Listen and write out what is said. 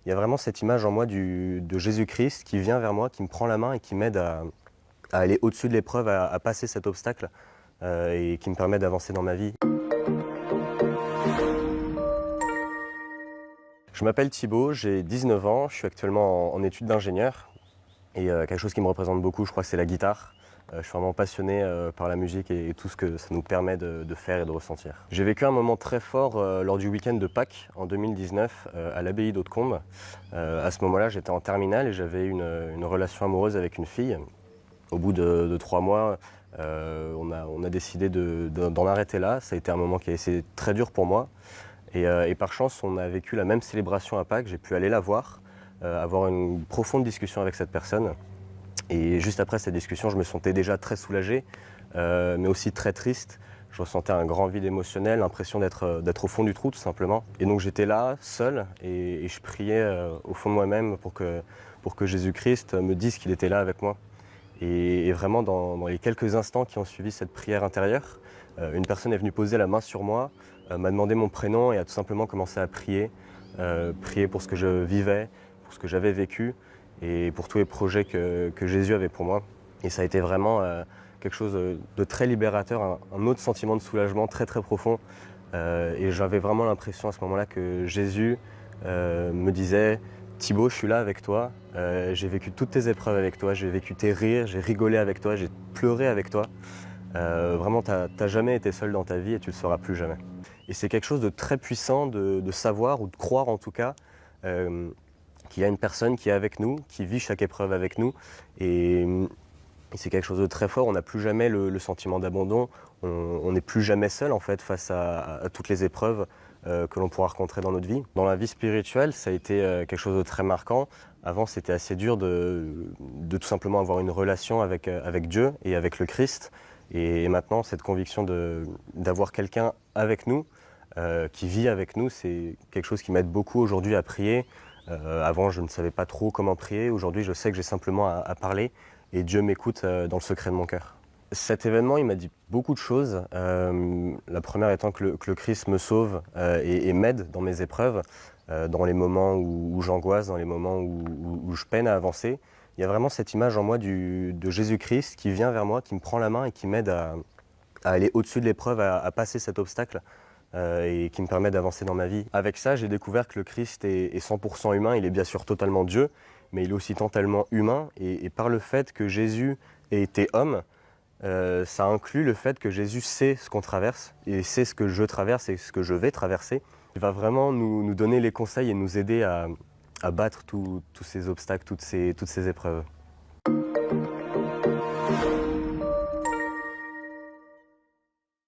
Il y a vraiment cette image en moi de Jésus-Christ qui vient vers moi, qui me prend la main et qui m'aide à aller au-dessus de l'épreuve, à passer cet obstacle et qui me permet d'avancer dans ma vie. Je m'appelle Thibaut, j'ai 19 ans, je suis actuellement en études d'ingénieur et quelque chose qui me représente beaucoup, je crois que c'est la guitare. Je suis vraiment passionné par la musique et tout ce que ça nous permet de faire et de ressentir. J'ai vécu un moment très fort lors du week-end de Pâques en 2019 à l'abbaye d'Hautecombe. À ce moment-là, j'étais en terminale et j'avais une relation amoureuse avec une fille. Au bout de 3 mois, on a décidé d'en arrêter là. Ça a été un moment qui a été très dur pour moi. Et par chance, on a vécu la même célébration à Pâques. J'ai pu aller la voir, avoir une profonde discussion avec cette personne. Et juste après cette discussion, je me sentais déjà très soulagé, mais aussi très triste. Je ressentais un grand vide émotionnel, l'impression d'être au fond du trou tout simplement. Et donc j'étais là, seul, et je priais au fond de moi-même pour que Jésus-Christ me dise qu'il était là avec moi. Et vraiment, dans les quelques instants qui ont suivi cette prière intérieure, une personne est venue poser la main sur moi, m'a demandé mon prénom et a tout simplement commencé à prier. Prier pour ce que je vivais, pour ce que j'avais vécu et pour tous les projets que Jésus avait pour moi. Et ça a été vraiment quelque chose de très libérateur, un autre sentiment de soulagement très très profond. Et j'avais vraiment l'impression à ce moment-là que Jésus me disait « Thibaut, je suis là avec toi, j'ai vécu toutes tes épreuves avec toi, j'ai vécu tes rires, j'ai rigolé avec toi, j'ai pleuré avec toi. Vraiment, t'as jamais été seul dans ta vie et tu le seras plus jamais. » Et c'est quelque chose de très puissant de savoir, ou de croire en tout cas, qu'il y a une personne qui est avec nous, qui vit chaque épreuve avec nous. Et c'est quelque chose de très fort, on n'a plus jamais le sentiment d'abandon, on n'est plus jamais seul en fait face à toutes les épreuves que l'on pourra rencontrer dans notre vie. Dans la vie spirituelle, ça a été quelque chose de très marquant. Avant, c'était assez dur de tout simplement avoir une relation avec Dieu et avec le Christ. Et maintenant, cette conviction d'avoir quelqu'un avec nous, qui vit avec nous, c'est quelque chose qui m'aide beaucoup aujourd'hui à prier. Avant, je ne savais pas trop comment prier. Aujourd'hui, je sais que j'ai simplement à parler et Dieu m'écoute dans le secret de mon cœur. Cet événement, il m'a dit beaucoup de choses. La première étant que le Christ me sauve et m'aide dans mes épreuves, dans les moments où j'angoisse, dans les moments où je peine à avancer. Il y a vraiment cette image en moi de Jésus-Christ qui vient vers moi, qui me prend la main et qui m'aide à aller au-dessus de l'épreuve, à passer cet obstacle et qui me permet d'avancer dans ma vie. Avec ça, j'ai découvert que le Christ est 100% humain. Il est bien sûr totalement Dieu, mais il est aussi totalement humain. Et par le fait que Jésus ait été homme, ça inclut le fait que Jésus sait ce qu'on traverse et sait ce que je traverse et ce que je vais traverser. Il va vraiment nous donner les conseils et nous aider à battre tous ces obstacles, toutes ces épreuves.